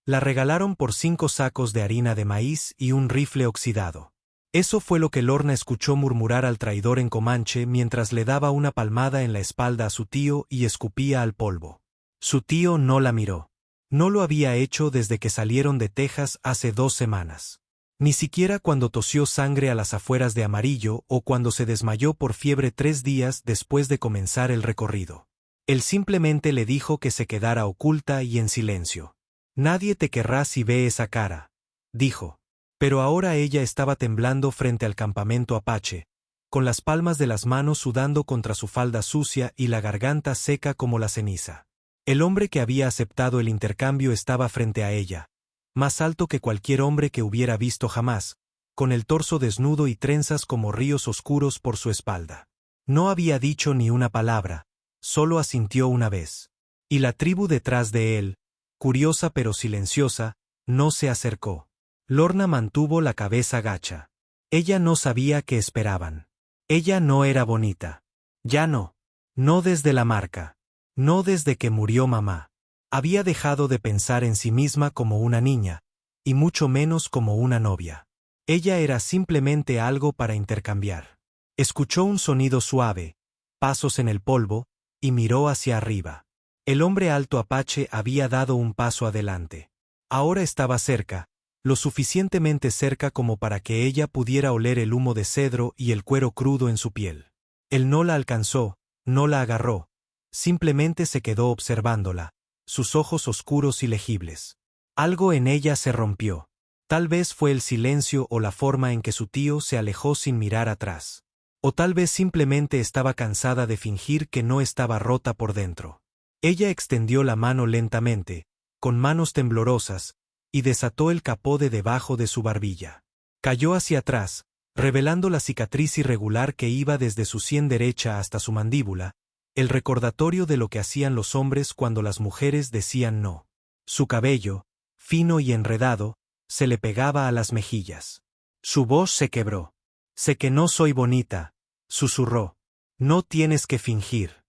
La regalaron por 5 sacos de harina de maíz y un rifle oxidado. Eso fue lo que Lorna escuchó murmurar al traidor en Comanche mientras le daba una palmada en la espalda a su tío y escupía al polvo. Su tío no la miró. No lo había hecho desde que salieron de Texas hace 2 semanas. Ni siquiera cuando tosió sangre a las afueras de Amarillo o cuando se desmayó por fiebre 3 días después de comenzar el recorrido. Él simplemente le dijo que se quedara oculta y en silencio. «Nadie te querrá si ve esa cara», dijo. Pero ahora ella estaba temblando frente al campamento apache, con las palmas de las manos sudando contra su falda sucia y la garganta seca como la ceniza. El hombre que había aceptado el intercambio estaba frente a ella, más alto que cualquier hombre que hubiera visto jamás, con el torso desnudo y trenzas como ríos oscuros por su espalda. No había dicho ni una palabra, solo asintió una vez. Y la tribu detrás de él, curiosa pero silenciosa, no se acercó. Lorna mantuvo la cabeza gacha. Ella no sabía qué esperaban. Ella no era bonita. Ya no. No desde la marca. No desde que murió mamá. Había dejado de pensar en sí misma como una niña, y mucho menos como una novia. Ella era simplemente algo para intercambiar. Escuchó un sonido suave, pasos en el polvo, y miró hacia arriba. El hombre alto apache había dado un paso adelante. Ahora estaba cerca, lo suficientemente cerca como para que ella pudiera oler el humo de cedro y el cuero crudo en su piel. Él no la alcanzó, no la agarró, simplemente se quedó observándola, sus ojos oscuros y legibles. Algo en ella se rompió. Tal vez fue el silencio o la forma en que su tío se alejó sin mirar atrás. O tal vez simplemente estaba cansada de fingir que no estaba rota por dentro. Ella extendió la mano lentamente, con manos temblorosas, y desató el capó de debajo de su barbilla. Cayó hacia atrás, revelando la cicatriz irregular que iba desde su sien derecha hasta su mandíbula, el recordatorio de lo que hacían los hombres cuando las mujeres decían no. Su cabello, fino y enredado, se le pegaba a las mejillas. Su voz se quebró. «Sé que no soy bonita», susurró. «No tienes que fingir».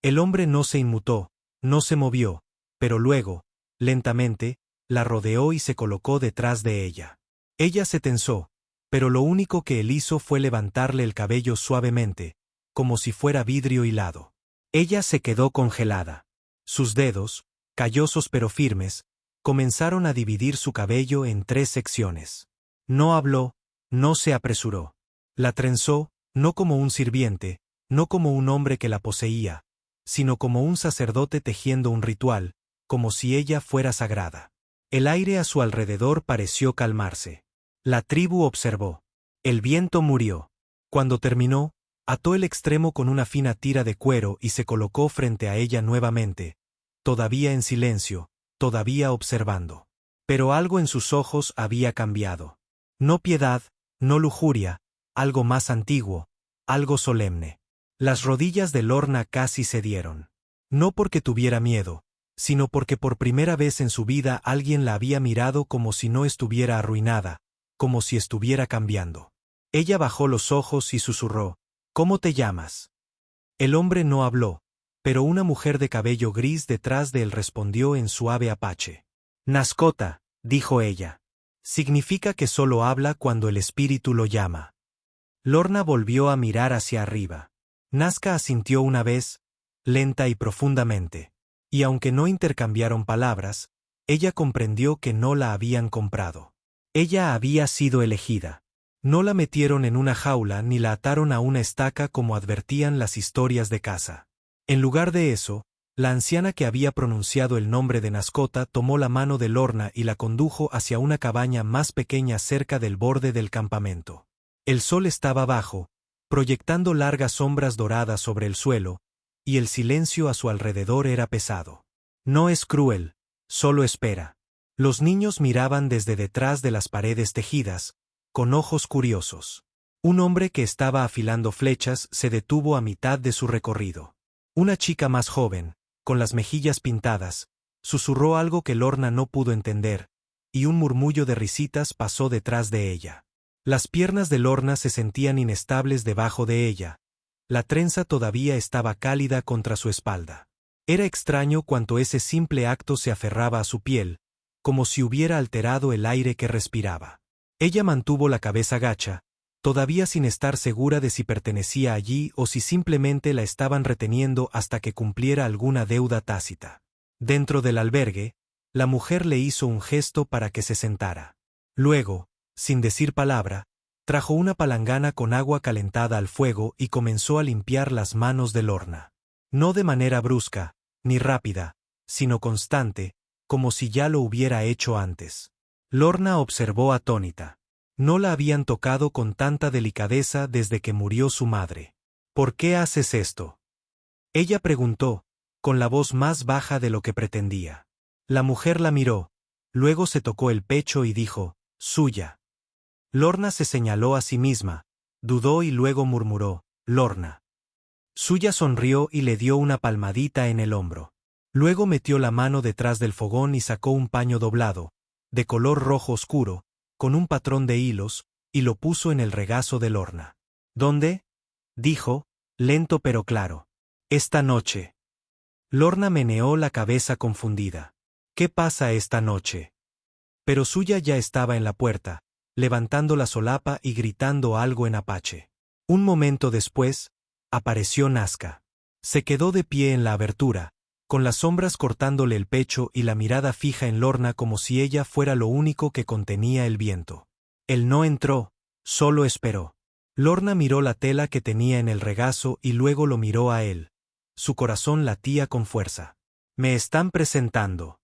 El hombre no se inmutó, no se movió, pero luego, lentamente, la rodeó y se colocó detrás de ella. Ella se tensó, pero lo único que él hizo fue levantarle el cabello suavemente, como si fuera vidrio hilado. Ella se quedó congelada. Sus dedos, callosos pero firmes, comenzaron a dividir su cabello en 3 secciones. No habló, no se apresuró. La trenzó, no como un sirviente, no como un hombre que la poseía, sino como un sacerdote tejiendo un ritual, como si ella fuera sagrada. El aire a su alrededor pareció calmarse. La tribu observó. El viento murió. Cuando terminó, ató el extremo con una fina tira de cuero y se colocó frente a ella nuevamente, todavía en silencio, todavía observando. Pero algo en sus ojos había cambiado. No piedad, no lujuria, algo más antiguo, algo solemne. Las rodillas de Lorna casi cedieron. No porque tuviera miedo, sino porque por primera vez en su vida alguien la había mirado como si no estuviera arruinada, como si estuviera cambiando. Ella bajó los ojos y susurró: «¿Cómo te llamas?». El hombre no habló, pero una mujer de cabello gris detrás de él respondió en suave apache. «Nascota», dijo ella. «Significa que solo habla cuando el espíritu lo llama». Lorna volvió a mirar hacia arriba. Nazca asintió una vez, lenta y profundamente. Y aunque no intercambiaron palabras, ella comprendió que no la habían comprado. Ella había sido elegida. No la metieron en una jaula ni la ataron a una estaca como advertían las historias de caza. En lugar de eso, la anciana que había pronunciado el nombre de Nascota tomó la mano de Lorna y la condujo hacia una cabaña más pequeña cerca del borde del campamento. El sol estaba bajo, proyectando largas sombras doradas sobre el suelo, y el silencio a su alrededor era pesado. No es cruel, solo espera. Los niños miraban desde detrás de las paredes tejidas, con ojos curiosos. Un hombre que estaba afilando flechas se detuvo a mitad de su recorrido. Una chica más joven, con las mejillas pintadas, susurró algo que Lorna no pudo entender, y un murmullo de risitas pasó detrás de ella. Las piernas de Lorna se sentían inestables debajo de ella. La trenza todavía estaba cálida contra su espalda. Era extraño cuánto ese simple acto se aferraba a su piel, como si hubiera alterado el aire que respiraba. Ella mantuvo la cabeza gacha, todavía sin estar segura de si pertenecía allí o si simplemente la estaban reteniendo hasta que cumpliera alguna deuda tácita. Dentro del albergue, la mujer le hizo un gesto para que se sentara. Luego, sin decir palabra, trajo una palangana con agua calentada al fuego y comenzó a limpiar las manos de Lorna. No de manera brusca, ni rápida, sino constante, como si ya lo hubiera hecho antes. Lorna observó atónita. No la habían tocado con tanta delicadeza desde que murió su madre. ¿Por qué haces esto?, ella preguntó, con la voz más baja de lo que pretendía. La mujer la miró, luego se tocó el pecho y dijo, suya. Lorna se señaló a sí misma, dudó y luego murmuró, Lorna. Suya sonrió y le dio una palmadita en el hombro. Luego metió la mano detrás del fogón y sacó un paño doblado, de color rojo oscuro, con un patrón de hilos, y lo puso en el regazo de Lorna. ¿Dónde?, dijo, lento pero claro. Esta noche. Lorna meneó la cabeza confundida. ¿Qué pasa esta noche? Pero Suya ya estaba en la puerta, levantando la solapa y gritando algo en apache. Un momento después, apareció Nazca. Se quedó de pie en la abertura, con las sombras cortándole el pecho y la mirada fija en Lorna como si ella fuera lo único que contenía el viento. Él no entró, solo esperó. Lorna miró la tela que tenía en el regazo y luego lo miró a él. Su corazón latía con fuerza. «Me están presentando».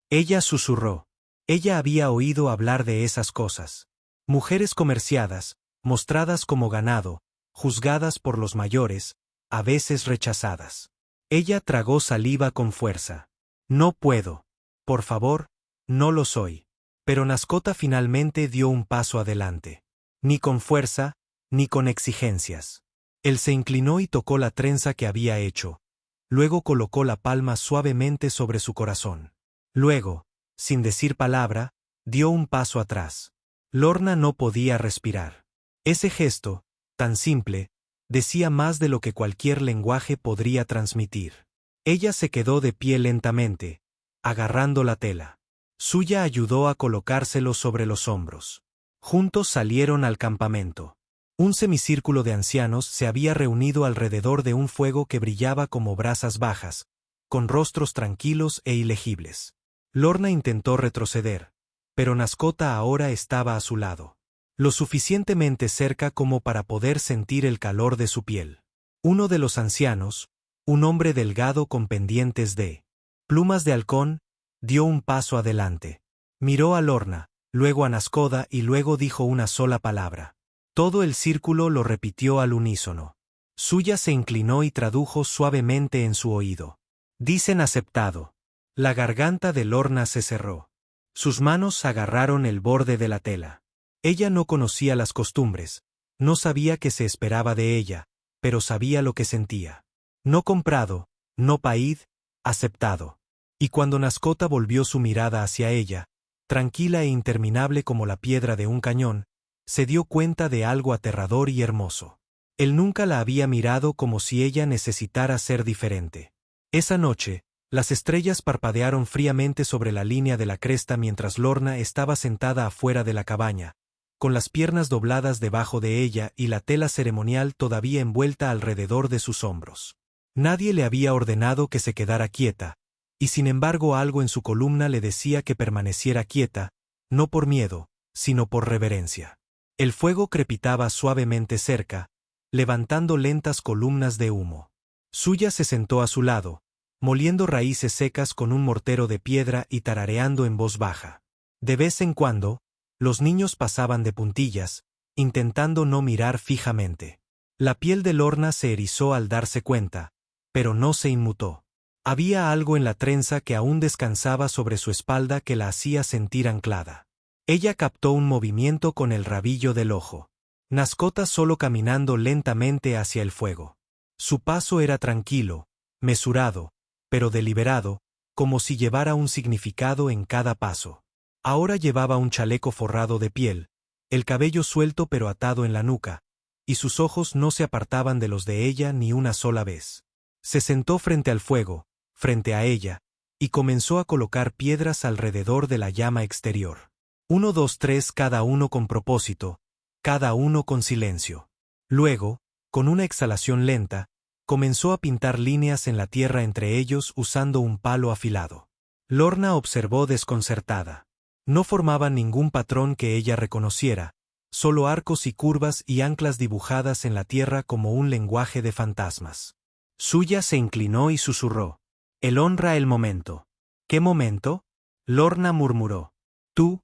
Ella susurró. Ella había oído hablar de esas cosas. Mujeres comerciadas, mostradas como ganado, juzgadas por los mayores, a veces rechazadas. Ella tragó saliva con fuerza. No puedo. Por favor, no lo soy. Pero Nascota finalmente dio un paso adelante. Ni con fuerza, ni con exigencias. Él se inclinó y tocó la trenza que había hecho. Luego colocó la palma suavemente sobre su corazón. Luego, sin decir palabra, dio un paso atrás. Lorna no podía respirar. Ese gesto, tan simple, decía más de lo que cualquier lenguaje podría transmitir. Ella se quedó de pie lentamente, agarrando la tela. Suya ayudó a colocárselo sobre los hombros. Juntos salieron al campamento. Un semicírculo de ancianos se había reunido alrededor de un fuego que brillaba como brasas bajas, con rostros tranquilos e ilegibles. Lorna intentó retroceder, pero Nascota ahora estaba a su lado, lo suficientemente cerca como para poder sentir el calor de su piel. Uno de los ancianos, un hombre delgado con pendientes de plumas de halcón, dio un paso adelante. Miró a Lorna, luego a Nascoda y luego dijo una sola palabra. Todo el círculo lo repitió al unísono. Suya se inclinó y tradujo suavemente en su oído. Dicen aceptado. La garganta de Lorna se cerró. Sus manos agarraron el borde de la tela. Ella no conocía las costumbres, no sabía qué se esperaba de ella, pero sabía lo que sentía. No comprado, no paid, aceptado. Y cuando Nascota volvió su mirada hacia ella, tranquila e interminable como la piedra de un cañón, se dio cuenta de algo aterrador y hermoso. Él nunca la había mirado como si ella necesitara ser diferente. Esa noche, las estrellas parpadearon fríamente sobre la línea de la cresta mientras Lorna estaba sentada afuera de la cabaña, con las piernas dobladas debajo de ella y la tela ceremonial todavía envuelta alrededor de sus hombros. Nadie le había ordenado que se quedara quieta, y sin embargo algo en su columna le decía que permaneciera quieta, no por miedo, sino por reverencia. El fuego crepitaba suavemente cerca, levantando lentas columnas de humo. Suya se sentó a su lado, moliendo raíces secas con un mortero de piedra y tarareando en voz baja. De vez en cuando, los niños pasaban de puntillas, intentando no mirar fijamente. La piel de Lorna se erizó al darse cuenta, pero no se inmutó. Había algo en la trenza que aún descansaba sobre su espalda que la hacía sentir anclada. Ella captó un movimiento con el rabillo del ojo. Nascota solo caminando lentamente hacia el fuego. Su paso era tranquilo, mesurado, pero deliberado, como si llevara un significado en cada paso. Ahora llevaba un chaleco forrado de piel, el cabello suelto pero atado en la nuca, y sus ojos no se apartaban de los de ella ni una sola vez. Se sentó frente al fuego, frente a ella, y comenzó a colocar piedras alrededor de la llama exterior. 1, 2, 3, cada uno con propósito, cada uno con silencio. Luego, con una exhalación lenta, comenzó a pintar líneas en la tierra entre ellos usando un palo afilado. Lorna observó desconcertada. No formaban ningún patrón que ella reconociera, solo arcos y curvas y anclas dibujadas en la tierra como un lenguaje de fantasmas. Suya se inclinó y susurró: «Él honra el momento». «¿Qué momento?», Lorna murmuró. «Tú»,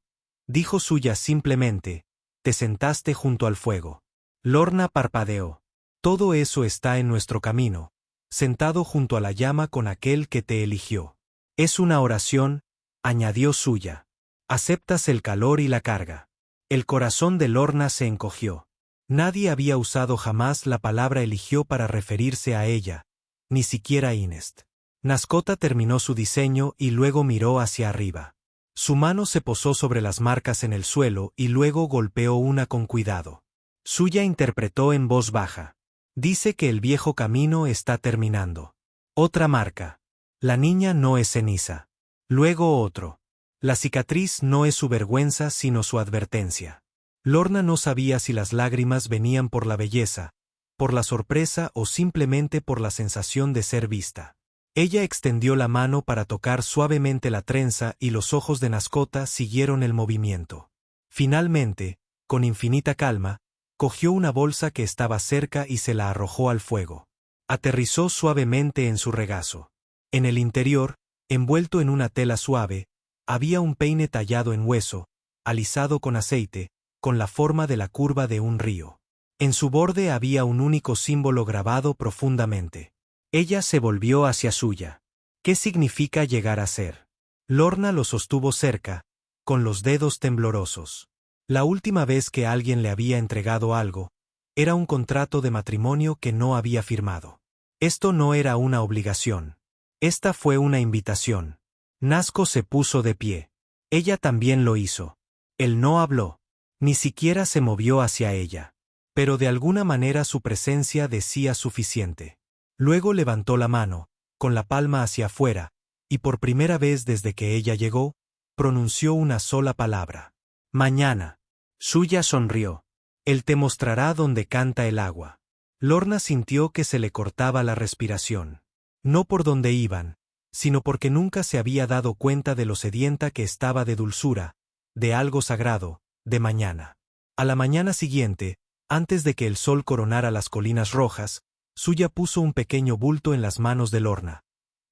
dijo Suya simplemente, «te sentaste junto al fuego». Lorna parpadeó. «Todo eso está en nuestro camino, sentado junto a la llama con aquel que te eligió. Es una oración», añadió Suya. «Aceptas el calor y la carga». El corazón de Lorna se encogió. Nadie había usado jamás la palabra eligió para referirse a ella, ni siquiera Inest. Nascota terminó su diseño y luego miró hacia arriba. Su mano se posó sobre las marcas en el suelo y luego golpeó una con cuidado. Suya interpretó en voz baja: «Dice que el viejo camino está terminando». Otra marca. «La niña no es ceniza». Luego otro. «La cicatriz no es su vergüenza sino su advertencia». Lorna no sabía si las lágrimas venían por la belleza, por la sorpresa o simplemente por la sensación de ser vista. Ella extendió la mano para tocar suavemente la trenza y los ojos de Nascota siguieron el movimiento. Finalmente, con infinita calma, cogió una bolsa que estaba cerca y se la arrojó al fuego. Aterrizó suavemente en su regazo. En el interior, envuelto en una tela suave, había un peine tallado en hueso, alisado con aceite, con la forma de la curva de un río. En su borde había un único símbolo grabado profundamente. Ella se volvió hacia Suya. «¿Qué significa llegar a ser?». Lorna lo sostuvo cerca, con los dedos temblorosos. La última vez que alguien le había entregado algo, era un contrato de matrimonio que no había firmado. Esto no era una obligación. Esta fue una invitación. Nasco se puso de pie. Ella también lo hizo. Él no habló. Ni siquiera se movió hacia ella. Pero de alguna manera su presencia decía suficiente. Luego levantó la mano, con la palma hacia afuera, y por primera vez desde que ella llegó, pronunció una sola palabra: «Mañana». Suya sonrió. «Él te mostrará dónde canta el agua». Lorna sintió que se le cortaba la respiración. No por donde iban, sino porque nunca se había dado cuenta de lo sedienta que estaba de dulzura, de algo sagrado, de mañana. A la mañana siguiente, antes de que el sol coronara las colinas rojas, Suya puso un pequeño bulto en las manos de Lorna.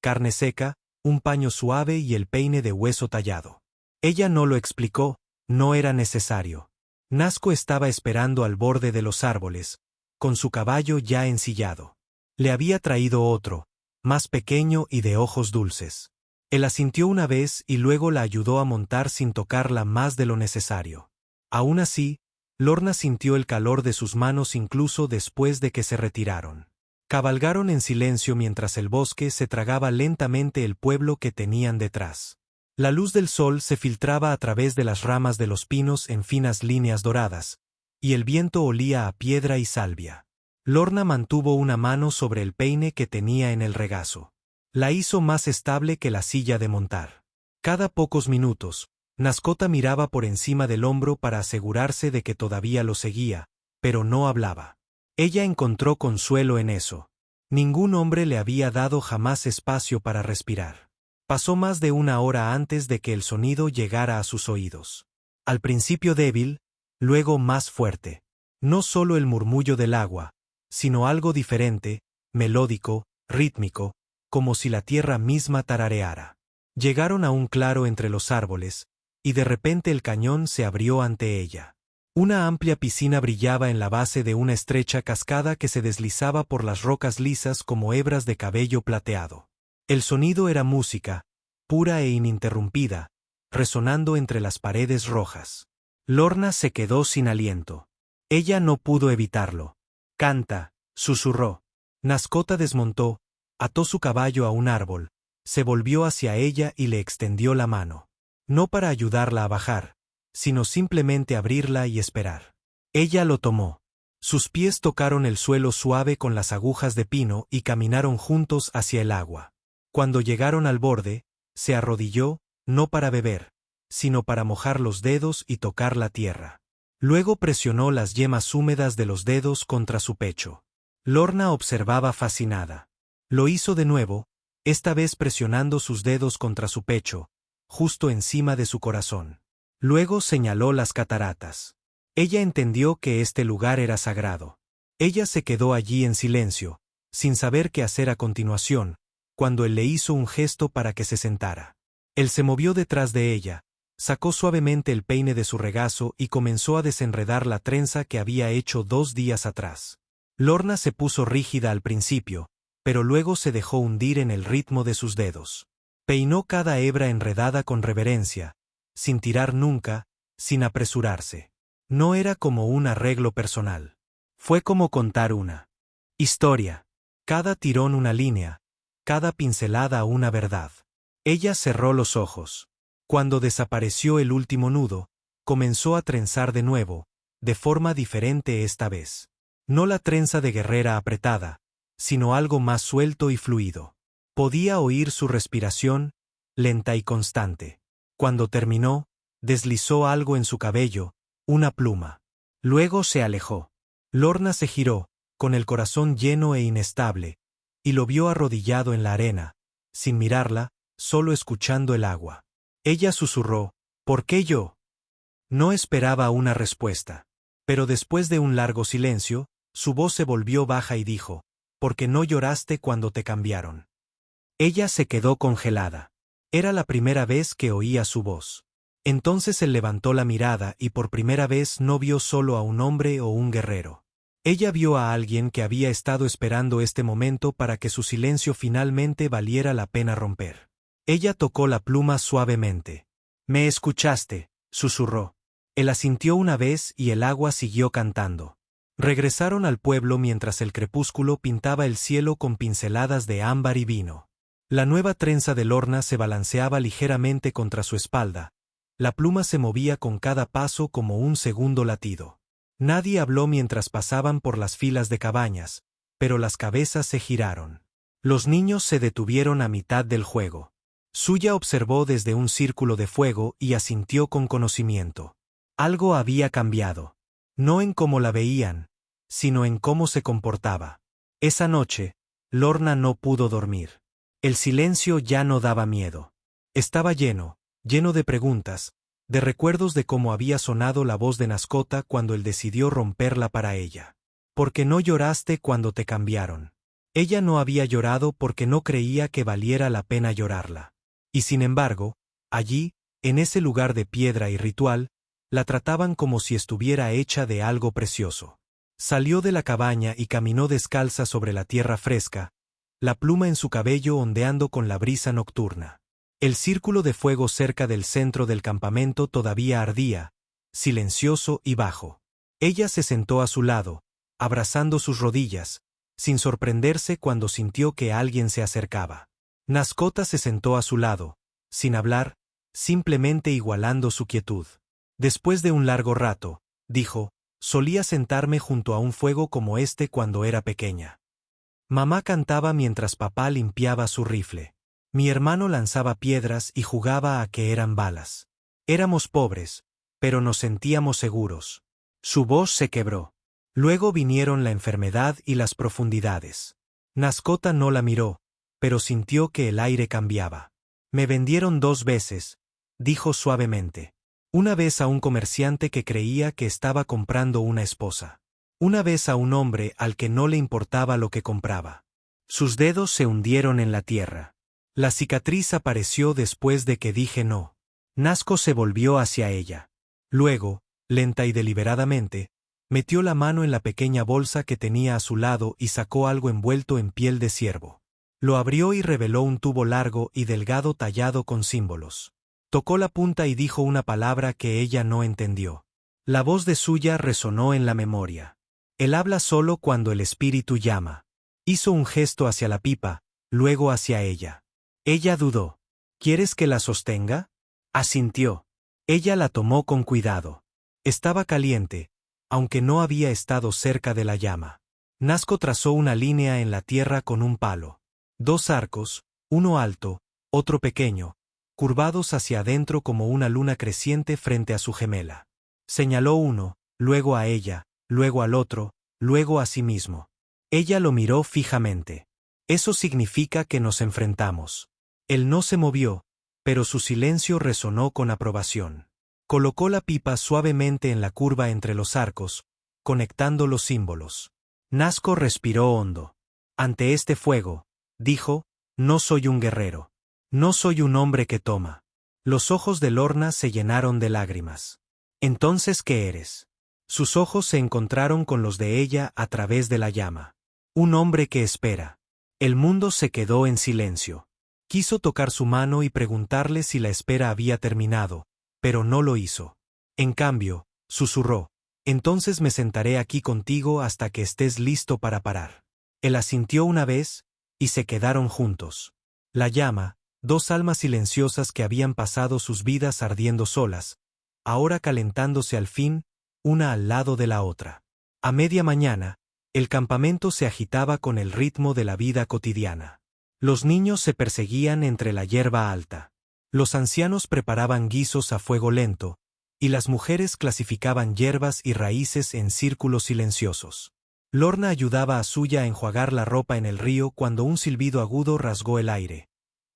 Carne seca, un paño suave y el peine de hueso tallado. Ella no lo explicó, no era necesario. Nasco estaba esperando al borde de los árboles, con su caballo ya ensillado. Le había traído otro, más pequeño y de ojos dulces. Él asintió una vez y luego la ayudó a montar sin tocarla más de lo necesario. Aún así, Lorna sintió el calor de sus manos incluso después de que se retiraron. Cabalgaron en silencio mientras el bosque se tragaba lentamente el pueblo que tenían detrás. La luz del sol se filtraba a través de las ramas de los pinos en finas líneas doradas, y el viento olía a piedra y salvia. Lorna mantuvo una mano sobre el peine que tenía en el regazo. La hizo más estable que la silla de montar. Cada pocos minutos, Nascota miraba por encima del hombro para asegurarse de que todavía lo seguía, pero no hablaba. Ella encontró consuelo en eso. Ningún hombre le había dado jamás espacio para respirar. Pasó más de una hora antes de que el sonido llegara a sus oídos. Al principio débil, luego más fuerte. No solo el murmullo del agua, sino algo diferente, melódico, rítmico, como si la tierra misma tarareara. Llegaron a un claro entre los árboles, y de repente el cañón se abrió ante ella. Una amplia piscina brillaba en la base de una estrecha cascada que se deslizaba por las rocas lisas como hebras de cabello plateado. El sonido era música, pura e ininterrumpida, resonando entre las paredes rojas. Lorna se quedó sin aliento. Ella no pudo evitarlo. «Canta», susurró. Nascota desmontó, ató su caballo a un árbol, se volvió hacia ella y le extendió la mano. No para ayudarla a bajar, sino simplemente abrirla y esperar. Ella lo tomó. Sus pies tocaron el suelo suave con las agujas de pino y caminaron juntos hacia el agua. Cuando llegaron al borde, Se arrodilló, no para beber, sino para mojar los dedos y tocar la tierra. Luego presionó las yemas húmedas de los dedos contra su pecho. Lorna observaba fascinada. Lo hizo de nuevo, esta vez presionando sus dedos contra su pecho, justo encima de su corazón. Luego señaló las cataratas. Ella entendió que este lugar era sagrado. Ella se quedó allí en silencio, sin saber qué hacer a continuación, cuando él le hizo un gesto para que se sentara. Él se movió detrás de ella, sacó suavemente el peine de su regazo y comenzó a desenredar la trenza que había hecho 2 días atrás. Lorna se puso rígida al principio, pero luego se dejó hundir en el ritmo de sus dedos. Peinó cada hebra enredada con reverencia, sin tirar nunca, sin apresurarse. No era como un arreglo personal. Fue como contar una historia. Cada tirón una línea, cada pincelada una verdad. Ella cerró los ojos. Cuando desapareció el último nudo, comenzó a trenzar de nuevo, de forma diferente esta vez. No la trenza de guerrera apretada, sino algo más suelto y fluido. Podía oír su respiración, lenta y constante. Cuando terminó, deslizó algo en su cabello, una pluma. Luego se alejó. Lorna se giró, con el corazón lleno e inestable, y lo vio arrodillado en la arena, sin mirarla, solo escuchando el agua. Ella susurró, ¿por qué yo? No esperaba una respuesta. Pero después de un largo silencio, su voz se volvió baja y dijo, ¿por qué no lloraste cuando te cambiaron? Ella se quedó congelada. Era la primera vez que oía su voz. Entonces él levantó la mirada y por primera vez no vio solo a un hombre o un guerrero. Ella vio a alguien que había estado esperando este momento para que su silencio finalmente valiera la pena romper. Ella tocó la pluma suavemente. «¿Me escuchaste?», susurró. Él asintió una vez y el agua siguió cantando. Regresaron al pueblo mientras el crepúsculo pintaba el cielo con pinceladas de ámbar y vino. La nueva trenza de Lorna se balanceaba ligeramente contra su espalda. La pluma se movía con cada paso como un segundo latido. Nadie habló mientras pasaban por las filas de cabañas, pero las cabezas se giraron. Los niños se detuvieron a mitad del juego. Suya observó desde un círculo de fuego y asintió con conocimiento. Algo había cambiado. No en cómo la veían, sino en cómo se comportaba. Esa noche, Lorna no pudo dormir. El silencio ya no daba miedo. Estaba lleno de preguntas, de recuerdos de cómo había sonado la voz de Nascota cuando él decidió romperla para ella. ¿Por qué no lloraste cuando te cambiaron? Ella no había llorado porque no creía que valiera la pena llorarla. Y sin embargo, allí, en ese lugar de piedra y ritual, la trataban como si estuviera hecha de algo precioso. Salió de la cabaña y caminó descalza sobre la tierra fresca, la pluma en su cabello ondeando con la brisa nocturna. El círculo de fuego cerca del centro del campamento todavía ardía, silencioso y bajo. Ella se sentó a su lado, abrazando sus rodillas, sin sorprenderse cuando sintió que alguien se acercaba. Nascota se sentó a su lado, sin hablar, simplemente igualando su quietud. Después de un largo rato, dijo, solía sentarme junto a un fuego como este cuando era pequeña. Mamá cantaba mientras papá limpiaba su rifle. Mi hermano lanzaba piedras y jugaba a que eran balas. Éramos pobres, pero nos sentíamos seguros. Su voz se quebró. Luego vinieron la enfermedad y las profundidades. Nascota no la miró, pero sintió que el aire cambiaba. Me vendieron 2 veces, dijo suavemente. Una vez a un comerciante que creía que estaba comprando una esposa. Una vez a un hombre al que no le importaba lo que compraba. Sus dedos se hundieron en la tierra. La cicatriz apareció después de que dije no. Nasco se volvió hacia ella. Luego, lenta y deliberadamente, metió la mano en la pequeña bolsa que tenía a su lado y sacó algo envuelto en piel de ciervo. Lo abrió y reveló un tubo largo y delgado tallado con símbolos. Tocó la punta y dijo una palabra que ella no entendió. La voz de Suya resonó en la memoria. Él habla solo cuando el espíritu llama. Hizo un gesto hacia la pipa, luego hacia ella. Ella dudó. ¿Quieres que la sostenga? Asintió. Ella la tomó con cuidado. Estaba caliente, aunque no había estado cerca de la llama. Nasco trazó una línea en la tierra con un palo. 2 arcos, uno alto, otro pequeño, curvados hacia adentro como una luna creciente frente a su gemela. Señaló uno, luego a ella, luego al otro, luego a sí mismo. Ella lo miró fijamente. Eso significa que nos enfrentamos. Él no se movió, pero su silencio resonó con aprobación. Colocó la pipa suavemente en la curva entre los arcos, conectando los símbolos. Nazco respiró hondo. Ante este fuego, dijo, no soy un guerrero. No soy un hombre que toma. Los ojos de Lorna se llenaron de lágrimas. ¿Entonces qué eres? Sus ojos se encontraron con los de ella a través de la llama. Un hombre que espera. El mundo se quedó en silencio. Quiso tocar su mano y preguntarle si la espera había terminado, pero no lo hizo. En cambio, susurró, entonces me sentaré aquí contigo hasta que estés listo para parar. Él asintió una vez, y se quedaron juntos. La llama, dos almas silenciosas que habían pasado sus vidas ardiendo solas, ahora calentándose al fin, una al lado de la otra. A media mañana, el campamento se agitaba con el ritmo de la vida cotidiana. Los niños se perseguían entre la hierba alta. Los ancianos preparaban guisos a fuego lento, y las mujeres clasificaban hierbas y raíces en círculos silenciosos. Lorna ayudaba a Suya a enjuagar la ropa en el río cuando un silbido agudo rasgó el aire.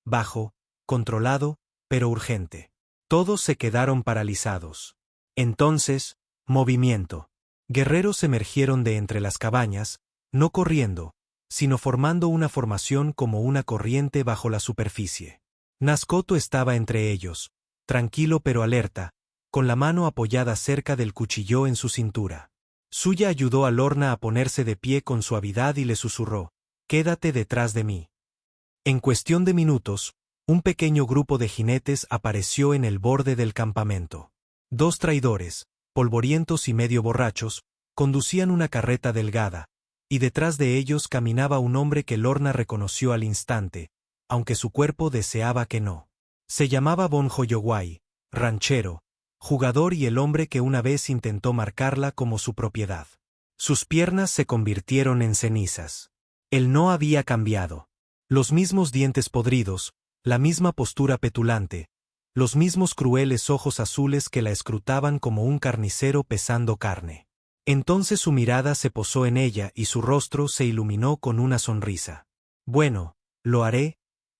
Bajo, controlado, pero urgente. Todos se quedaron paralizados. Entonces, movimiento. Guerreros emergieron de entre las cabañas, no corriendo, sino formando una formación como una corriente bajo la superficie. Nascoto estaba entre ellos, tranquilo pero alerta, con la mano apoyada cerca del cuchillo en su cintura. Suya ayudó a Lorna a ponerse de pie con suavidad y le susurró, «Quédate detrás de mí». En cuestión de minutos, un pequeño grupo de jinetes apareció en el borde del campamento. Dos traidores, polvorientos y medio borrachos, conducían una carreta delgada, y detrás de ellos caminaba un hombre que Lorna reconoció al instante, aunque su cuerpo deseaba que no. Se llamaba Bon Joyoway, ranchero, jugador y el hombre que una vez intentó marcarla como su propiedad. Sus piernas se convirtieron en cenizas. Él no había cambiado. Los mismos dientes podridos, la misma postura petulante, los mismos crueles ojos azules que la escrutaban como un carnicero pesando carne. Entonces su mirada se posó en ella y su rostro se iluminó con una sonrisa. «Bueno, lo haré»,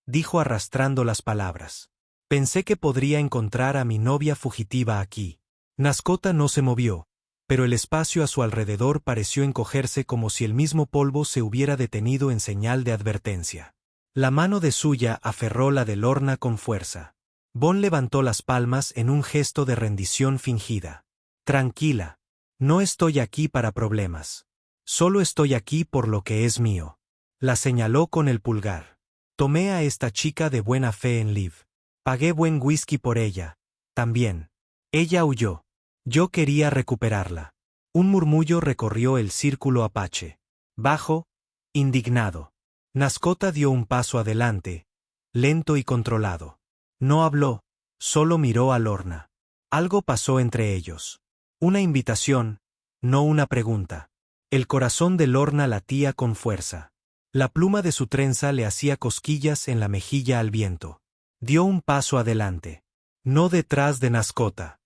dijo arrastrando las palabras. «Pensé que podría encontrar a mi novia fugitiva aquí». Nascota no se movió, pero el espacio a su alrededor pareció encogerse como si el mismo polvo se hubiera detenido en señal de advertencia. La mano de Suya aferró la de Lorna con fuerza. Bon levantó las palmas en un gesto de rendición fingida. «Tranquila. No estoy aquí para problemas. Solo estoy aquí por lo que es mío». La señaló con el pulgar. «Tomé a esta chica de buena fe en Liv. Pagué buen whisky por ella. También. Ella huyó. Yo quería recuperarla». Un murmullo recorrió el círculo apache. Bajo, indignado. Nascota dio un paso adelante, lento y controlado. No habló, solo miró a Lorna. Algo pasó entre ellos. Una invitación, no una pregunta. El corazón de Lorna latía con fuerza. La pluma de su trenza le hacía cosquillas en la mejilla al viento. Dio un paso adelante. No detrás de Nascota.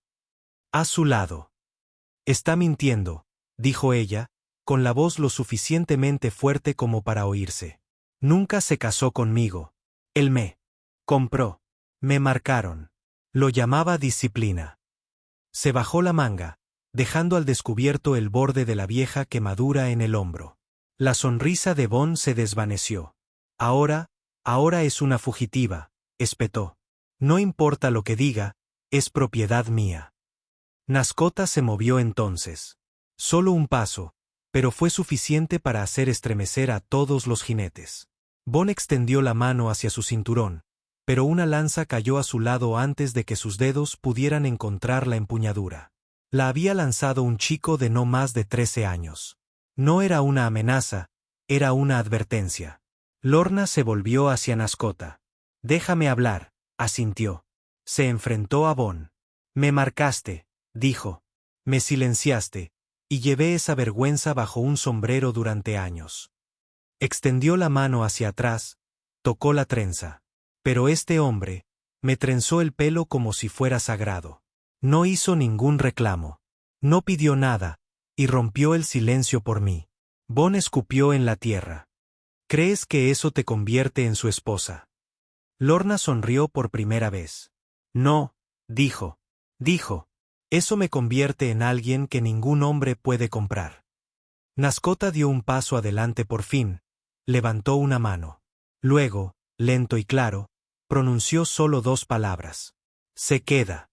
A su lado. «Está mintiendo», dijo ella, con la voz lo suficientemente fuerte como para oírse. «Nunca se casó conmigo. Él me compró. Me marcaron». Lo llamaba disciplina. Se bajó la manga, dejando al descubierto el borde de la vieja quemadura en el hombro. La sonrisa de Bon se desvaneció. Ahora es una fugitiva», espetó. «No importa lo que diga, es propiedad mía». Nascota se movió entonces. Solo un paso, pero fue suficiente para hacer estremecer a todos los jinetes. Bon extendió la mano hacia su cinturón, pero una lanza cayó a su lado antes de que sus dedos pudieran encontrar la empuñadura. La había lanzado un chico de no más de 13 años. No era una amenaza, era una advertencia. Lorna se volvió hacia Nascota. «Déjame hablar», asintió. Se enfrentó a Bon. «Me marcaste», dijo. «Me silenciaste, y llevé esa vergüenza bajo un sombrero durante años». Extendió la mano hacia atrás, tocó la trenza. «Pero este hombre, Me trenzó el pelo como si fuera sagrado. No hizo ningún reclamo. No pidió nada, y rompió el silencio por mí. Bon escupió en la tierra. ¿Crees que eso te convierte en su esposa? Lorna sonrió por primera vez. No, dijo. Dijo. Eso me convierte en alguien que ningún hombre puede comprar. Nascota dio un paso adelante por fin, levantó una mano. Luego, lento y claro, pronunció solo 2 palabras. Se queda.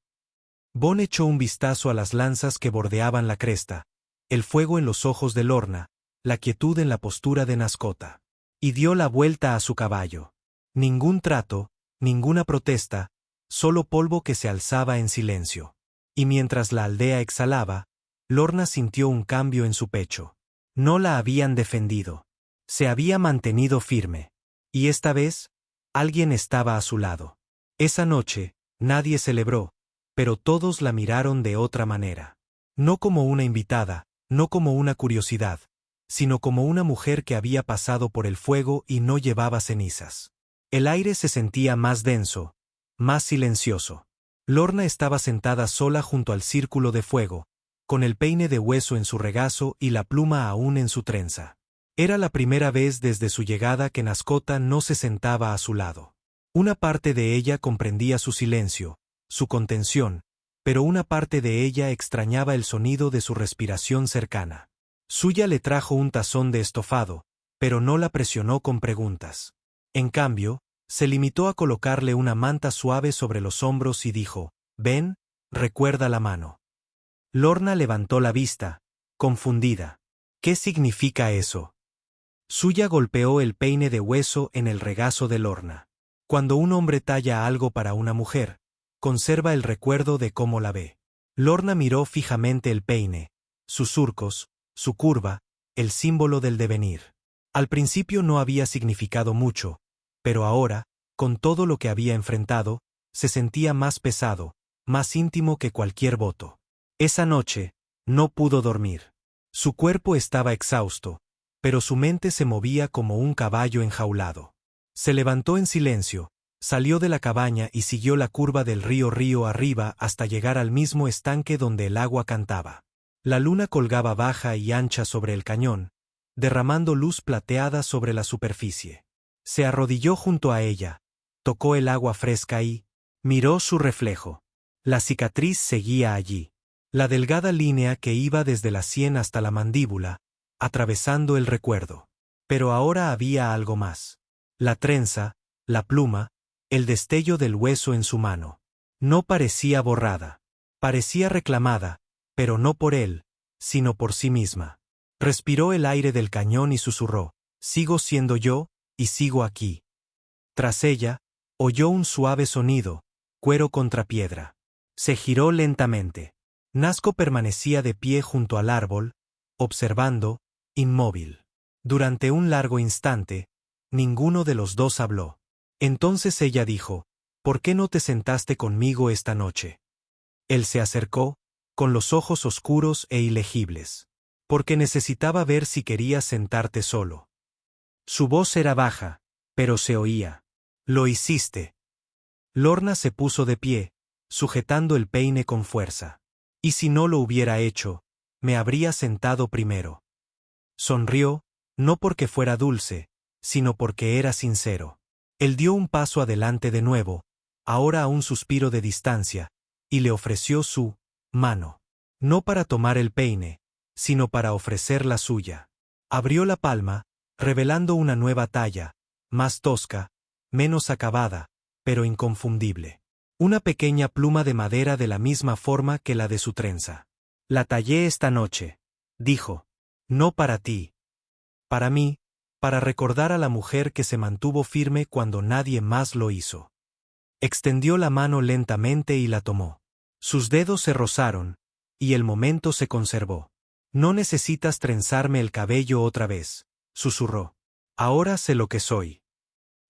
Bon echó un vistazo a las lanzas que bordeaban la cresta, el fuego en los ojos de Lorna, la quietud en la postura de Nascota. Y dio la vuelta a su caballo. Ningún trato, ninguna protesta, solo polvo que se alzaba en silencio. Y mientras la aldea exhalaba, Lorna sintió un cambio en su pecho. No la habían defendido. Se había mantenido firme. Y esta vez, alguien estaba a su lado. Esa noche, nadie celebró, pero todos la miraron de otra manera. No como una invitada, no como una curiosidad, sino como una mujer que había pasado por el fuego y no llevaba cenizas. El aire se sentía más denso, más silencioso. Lorna estaba sentada sola junto al círculo de fuego, con el peine de hueso en su regazo y la pluma aún en su trenza. Era la primera vez desde su llegada que Nascota no se sentaba a su lado. Una parte de ella comprendía su silencio, su contención, pero una parte de ella extrañaba el sonido de su respiración cercana. Suya le trajo un tazón de estofado, pero no la presionó con preguntas. En cambio, se limitó a colocarle una manta suave sobre los hombros y dijo, «Ven, recuerda la mano». Lorna levantó la vista, confundida. «¿Qué significa eso?». Suya golpeó el peine de hueso en el regazo de Lorna. Cuando un hombre talla algo para una mujer, conserva el recuerdo de cómo la ve. Lorna miró fijamente el peine, sus surcos, su curva, el símbolo del devenir. Al principio no había significado mucho, pero ahora, con todo lo que había enfrentado, se sentía más pesado, más íntimo que cualquier voto. Esa noche, no pudo dormir. Su cuerpo estaba exhausto, pero su mente se movía como un caballo enjaulado. Se levantó en silencio, salió de la cabaña y siguió la curva del río arriba hasta llegar al mismo estanque donde el agua cantaba. La luna colgaba baja y ancha sobre el cañón, derramando luz plateada sobre la superficie. Se arrodilló junto a ella, tocó el agua fresca y miró su reflejo. La cicatriz seguía allí. La delgada línea que iba desde la sien hasta la mandíbula, atravesando el recuerdo. Pero ahora había algo más. La trenza, la pluma, el destello del hueso en su mano. No parecía borrada. Parecía reclamada, pero no por él, sino por sí misma. Respiró el aire del cañón y susurró, «Sigo siendo yo, y sigo aquí». Tras ella, oyó un suave sonido, cuero contra piedra. Se giró lentamente. Nasco permanecía de pie junto al árbol, observando, inmóvil. Durante un largo instante, ninguno de los dos habló. Entonces ella dijo, «¿Por qué no te sentaste conmigo esta noche?». Él se acercó, con los ojos oscuros e ilegibles. «Porque necesitaba ver si querías sentarte solo». Su voz era baja, pero se oía. «Lo hiciste». Lorna se puso de pie, sujetando el peine con fuerza. «Y si no lo hubiera hecho, me habría sentado primero». Sonrió, no porque fuera dulce, sino porque era sincero. Él dio un paso adelante de nuevo, ahora a un suspiro de distancia, y le ofreció su mano. No para tomar el peine, sino para ofrecer la suya. Abrió la palma, revelando una nueva talla, más tosca, menos acabada, pero inconfundible. Una pequeña pluma de madera de la misma forma que la de su trenza. «La tallé esta noche», dijo. «No para ti. Para mí, para recordar a la mujer que se mantuvo firme cuando nadie más lo hizo». Extendió la mano lentamente y la tomó. Sus dedos se rozaron, y el momento se conservó. «No necesitas trenzarme el cabello otra vez», susurró. «Ahora sé lo que soy».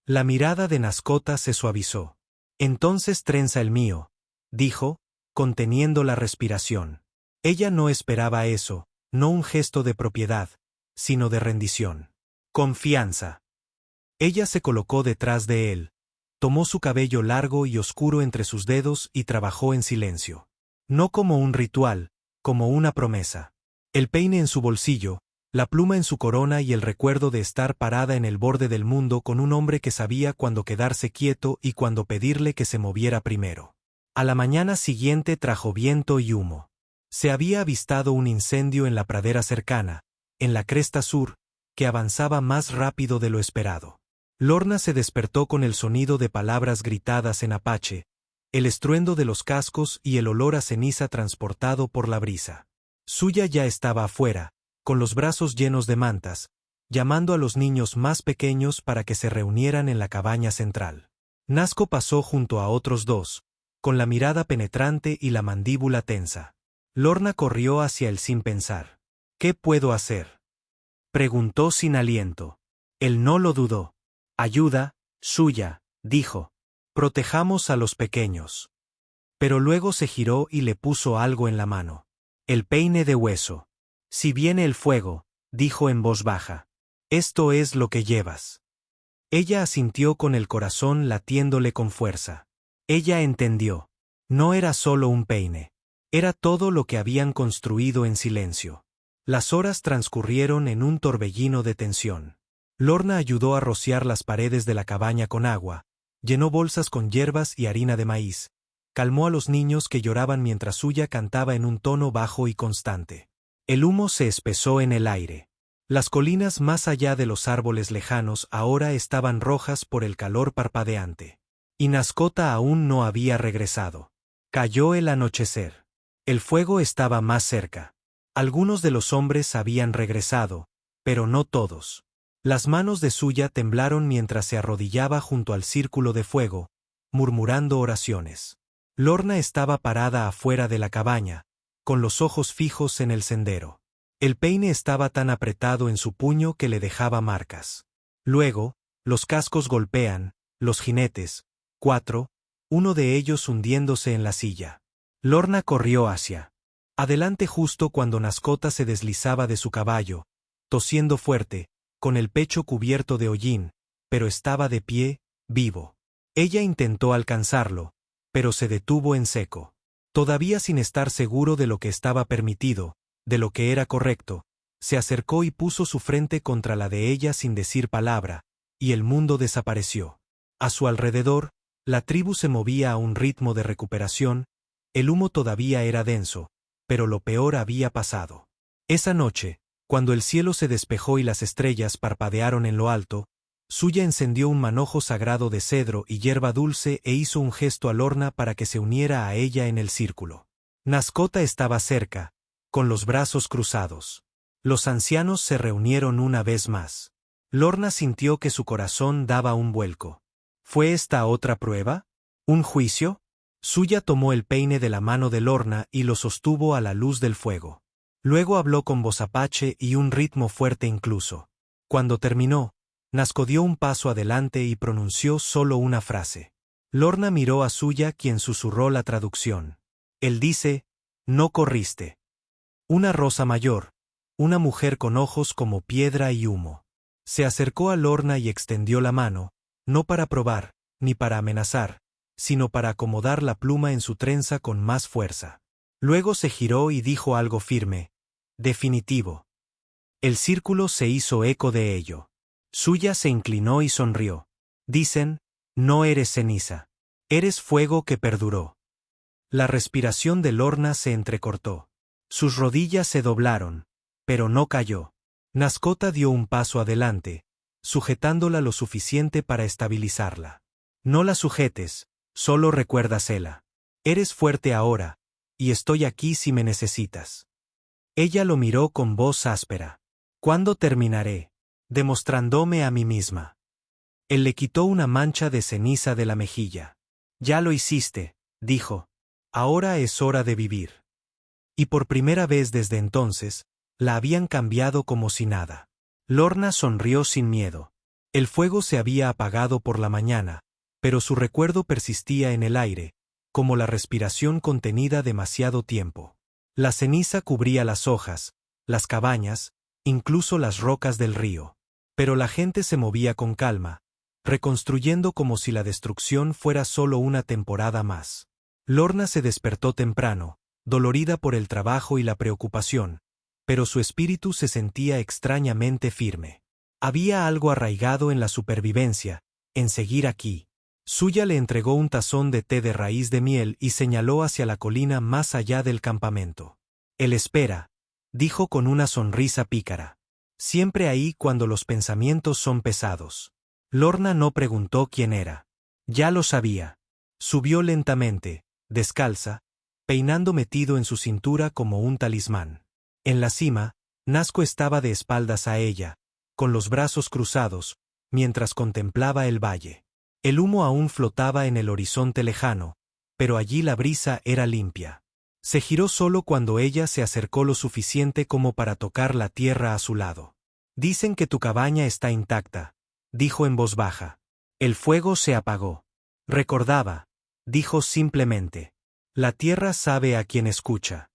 La mirada de Nascota se suavizó. «Entonces trenza el mío», dijo, conteniendo la respiración. Ella no esperaba eso, no un gesto de propiedad, sino de rendición. Confianza. Ella se colocó detrás de él, Tomó su cabello largo y oscuro entre sus dedos y trabajó en silencio. No como un ritual, como una promesa. El peine en su bolsillo, la pluma en su corona y el recuerdo de estar parada en el borde del mundo con un hombre que sabía cuándo quedarse quieto y cuándo pedirle que se moviera primero. A la mañana siguiente trajo viento y humo. Se había avistado un incendio en la pradera cercana, en la cresta sur, que avanzaba más rápido de lo esperado. Lorna se despertó con el sonido de palabras gritadas en apache, el estruendo de los cascos y el olor a ceniza transportado por la brisa. Suya ya estaba afuera, con los brazos llenos de mantas, llamando a los niños más pequeños para que se reunieran en la cabaña central. Nazco pasó junto a otros dos, con la mirada penetrante y la mandíbula tensa. Lorna corrió hacia él sin pensar. ¿Qué puedo hacer?, preguntó sin aliento. Él no lo dudó. Ayuda, suya, dijo. Protejamos a los pequeños. Pero luego se giró y le puso algo en la mano. El peine de hueso. Si viene el fuego, dijo en voz baja. Esto es lo que llevas. Ella asintió con el corazón latiéndole con fuerza. Ella entendió. No era solo un peine. Era todo lo que habían construido en silencio. Las horas transcurrieron en un torbellino de tensión. Lorna ayudó a rociar las paredes de la cabaña con agua, llenó bolsas con hierbas y harina de maíz, calmó a los niños que lloraban mientras Suya cantaba en un tono bajo y constante. El humo se espesó en el aire. Las colinas más allá de los árboles lejanos ahora estaban rojas por el calor parpadeante. Y Nascota aún no había regresado. Cayó el anochecer. El fuego estaba más cerca. Algunos de los hombres habían regresado, pero no todos. Las manos de Suya temblaron mientras se arrodillaba junto al círculo de fuego, murmurando oraciones. Lorna estaba parada afuera de la cabaña, con los ojos fijos en el sendero. El peine estaba tan apretado en su puño que le dejaba marcas. Luego, los cascos golpean, los jinetes, 4, uno de ellos hundiéndose en la silla. Lorna corrió hacia adelante justo cuando Nascota se deslizaba de su caballo, tosiendo fuerte, con el pecho cubierto de hollín, pero estaba de pie, vivo. Ella intentó alcanzarlo, pero se detuvo en seco. Todavía sin estar seguro de lo que estaba permitido, de lo que era correcto, se acercó y puso su frente contra la de ella sin decir palabra, y el mundo desapareció. A su alrededor, la tribu se movía a un ritmo de recuperación, el humo todavía era denso, pero lo peor había pasado. Esa noche, cuando el cielo se despejó y las estrellas parpadearon en lo alto, Suya encendió un manojo sagrado de cedro y hierba dulce e hizo un gesto a Lorna para que se uniera a ella en el círculo. Nascota estaba cerca, con los brazos cruzados. Los ancianos se reunieron una vez más. Lorna sintió que su corazón daba un vuelco. ¿Fue esta otra prueba? ¿Un juicio? Suya tomó el peine de la mano de Lorna y lo sostuvo a la luz del fuego. Luego habló con voz apache y un ritmo fuerte incluso. Cuando terminó, Nasco dio un paso adelante y pronunció solo una frase. Lorna miró a Suya, quien susurró la traducción. Él dice, no corriste. Una rosa mayor, una mujer con ojos como piedra y humo. Se acercó a Lorna y extendió la mano, no para probar, ni para amenazar, sino para acomodar la pluma en su trenza con más fuerza. Luego se giró y dijo algo firme, definitivo. El círculo se hizo eco de ello. Suya se inclinó y sonrió. Dicen, no eres ceniza. Eres fuego que perduró. La respiración de Lorna se entrecortó. Sus rodillas se doblaron, pero no cayó. Nascota dio un paso adelante, sujetándola lo suficiente para estabilizarla. No la sujetes, solo recuérdasela. Eres fuerte ahora, y estoy aquí si me necesitas. Ella lo miró con voz áspera. ¿Cuándo terminaré? Demostrándome a mí misma. Él le quitó una mancha de ceniza de la mejilla. Ya lo hiciste, dijo. Ahora es hora de vivir. Y por primera vez desde entonces, la habían cambiado como si nada. Lorna sonrió sin miedo. El fuego se había apagado por la mañana, pero su recuerdo persistía en el aire, como la respiración contenida demasiado tiempo. La ceniza cubría las hojas, las cabañas, incluso las rocas del río. Pero la gente se movía con calma, reconstruyendo como si la destrucción fuera solo una temporada más. Lorna se despertó temprano, dolorida por el trabajo y la preocupación, pero su espíritu se sentía extrañamente firme. Había algo arraigado en la supervivencia, en seguir aquí. Suya le entregó un tazón de té de raíz de miel y señaló hacia la colina más allá del campamento. Él espera, dijo con una sonrisa pícara. Siempre ahí cuando los pensamientos son pesados. Lorna no preguntó quién era. Ya lo sabía. Subió lentamente, descalza, peinando metido en su cintura como un talismán. En la cima, Nazco estaba de espaldas a ella, con los brazos cruzados, mientras contemplaba el valle. El humo aún flotaba en el horizonte lejano, pero allí la brisa era limpia. Se giró solo cuando ella se acercó lo suficiente como para tocar la tierra a su lado. Dicen que tu cabaña está intacta, dijo en voz baja. El fuego se apagó. Recordaba, dijo simplemente. La tierra sabe a quien escucha.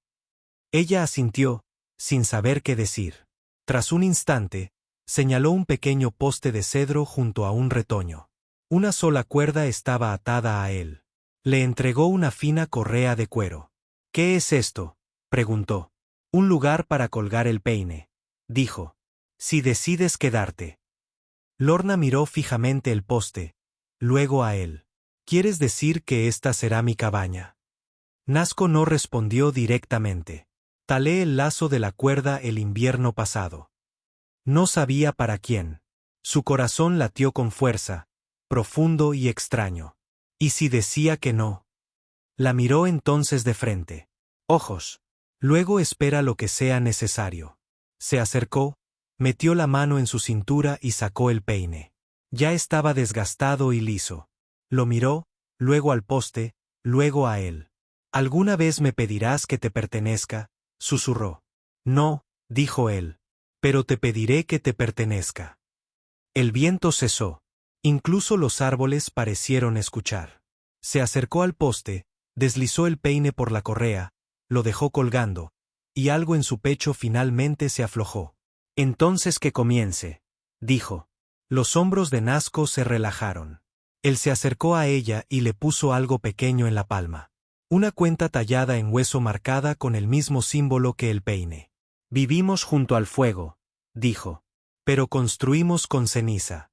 Ella asintió, sin saber qué decir. Tras un instante, señaló un pequeño poste de cedro junto a un retoño. Una sola cuerda estaba atada a él. Le entregó una fina correa de cuero. ¿Qué es esto?, preguntó. Un lugar para colgar el peine, dijo. Si decides quedarte. Lorna miró fijamente el poste, luego a él. ¿Quieres decir que esta será mi cabaña? Nazco no respondió directamente. Talé el lazo de la cuerda el invierno pasado. No sabía para quién. Su corazón latió con fuerza, profundo y extraño. ¿Y si decía que no? La miró entonces de frente. Ojos. Luego espera lo que sea necesario. Se acercó, metió la mano en su cintura y sacó el peine. Ya estaba desgastado y liso. Lo miró, luego al poste, luego a él. ¿Alguna vez me pedirás que te pertenezca?, susurró. No, dijo él. Pero te pediré que te pertenezca. El viento cesó. Incluso los árboles parecieron escuchar. Se acercó al poste, deslizó el peine por la correa, lo dejó colgando, y algo en su pecho finalmente se aflojó. Entonces que comience, dijo. Los hombros de Nazco se relajaron. Él se acercó a ella y le puso algo pequeño en la palma. Una cuenta tallada en hueso marcada con el mismo símbolo que el peine. Vivimos junto al fuego, dijo. Pero construimos con ceniza.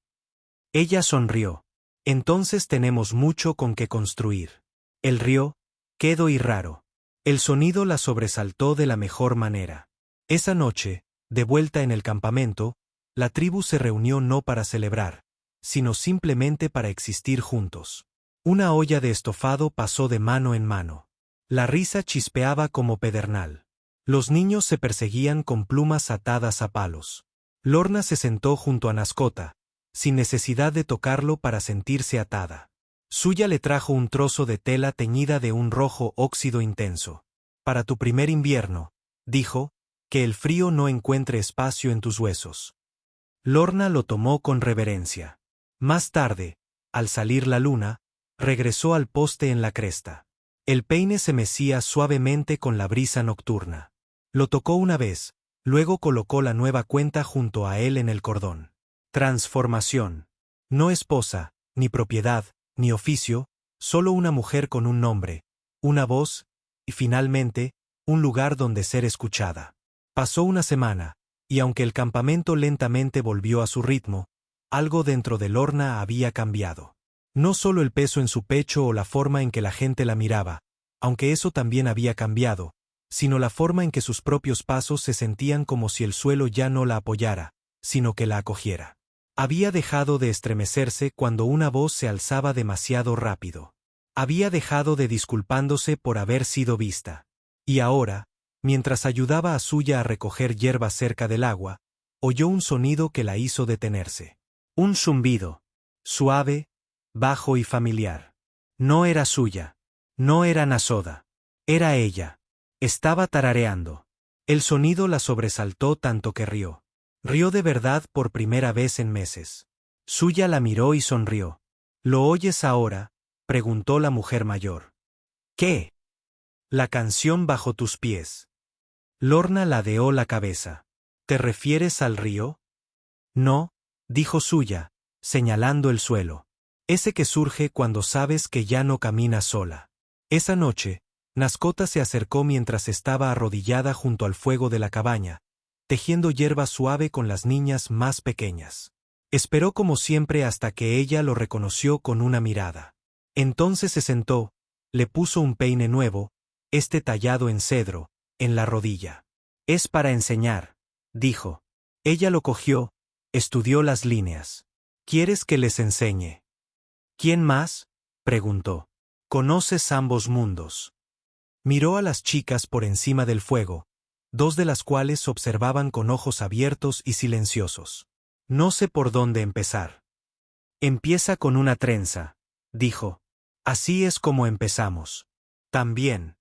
Ella sonrió. Entonces tenemos mucho con que construir. Él rió, quedo y raro. El sonido la sobresaltó de la mejor manera. Esa noche, de vuelta en el campamento, la tribu se reunió no para celebrar, sino simplemente para existir juntos. Una olla de estofado pasó de mano en mano. La risa chispeaba como pedernal. Los niños se perseguían con plumas atadas a palos. Lorna se sentó junto a Nascota, sin necesidad de tocarlo para sentirse atada. Suya le trajo un trozo de tela teñida de un rojo óxido intenso. Para tu primer invierno, dijo, que el frío no encuentre espacio en tus huesos. Lorna lo tomó con reverencia. Más tarde, al salir la luna, regresó al poste en la cresta. El peine se mecía suavemente con la brisa nocturna. Lo tocó una vez, luego colocó la nueva cuenta junto a él en el cordón. Transformación. No esposa, ni propiedad, ni oficio, solo una mujer con un nombre, una voz, y finalmente, un lugar donde ser escuchada. Pasó una semana, y aunque el campamento lentamente volvió a su ritmo, algo dentro de Lorna había cambiado. No solo el peso en su pecho o la forma en que la gente la miraba, aunque eso también había cambiado, sino la forma en que sus propios pasos se sentían como si el suelo ya no la apoyara, sino que la acogiera. Había dejado de estremecerse cuando una voz se alzaba demasiado rápido. Había dejado de disculpándose por haber sido vista. Y ahora, mientras ayudaba a Suya a recoger hierba cerca del agua, oyó un sonido que la hizo detenerse. Un zumbido. Suave, bajo y familiar. No era Suya. No era Nasoda. Era ella. Estaba tarareando. El sonido la sobresaltó tanto que rió. Rió de verdad por primera vez en meses. Suya la miró y sonrió. ¿Lo oyes ahora?, preguntó la mujer mayor. ¿Qué? La canción bajo tus pies. Lorna ladeó la cabeza. ¿Te refieres al río? No, dijo Suya, señalando el suelo. Ese que surge cuando sabes que ya no caminas sola. Esa noche, Nascota se acercó mientras estaba arrodillada junto al fuego de la cabaña, tejiendo hierba suave con las niñas más pequeñas. Esperó como siempre hasta que ella lo reconoció con una mirada. Entonces se sentó, le puso un peine nuevo, tallado en cedro, en la rodilla. Es para enseñar, dijo. Ella lo cogió, estudió las líneas. ¿Quieres que les enseñe? ¿Quién más? Preguntó. ¿Conoces ambos mundos? Miró a las chicas por encima del fuego, dos de las cuales observaban con ojos abiertos y silenciosos. No sé por dónde empezar. Empieza con una trenza, dijo. Así es como empezamos. También.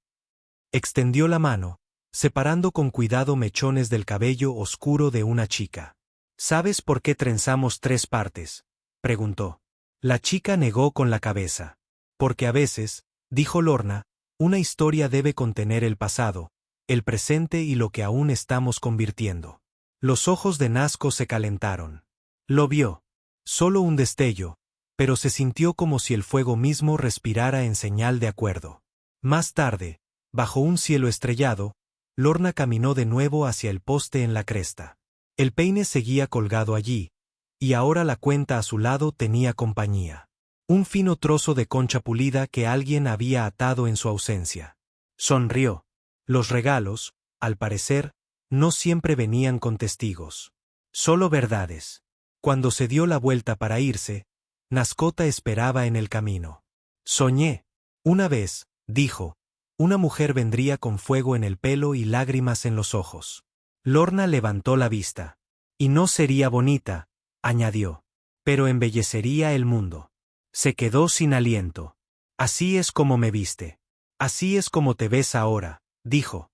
Extendió la mano, separando con cuidado mechones del cabello oscuro de una chica. ¿Sabes por qué trenzamos 3 partes? Preguntó. La chica negó con la cabeza. Porque a veces, dijo Lorna, una historia debe contener el pasado, el presente y lo que aún estamos convirtiendo. Los ojos de Nazco se calentaron. Lo vio. Solo un destello, pero se sintió como si el fuego mismo respirara en señal de acuerdo. Más tarde, bajo un cielo estrellado, Lorna caminó de nuevo hacia el poste en la cresta. El peine seguía colgado allí, y ahora la cuenta a su lado tenía compañía. Un fino trozo de concha pulida que alguien había atado en su ausencia. Sonrió. Los regalos, al parecer, no siempre venían con testigos. Solo verdades. Cuando se dio la vuelta para irse, Nascota esperaba en el camino. Soñé. Una vez, dijo, una mujer vendría con fuego en el pelo y lágrimas en los ojos. Lorna levantó la vista. Y no sería bonita, añadió. Pero embellecería el mundo. Se quedó sin aliento. Así es como me viste. Así es como te ves ahora, dijo.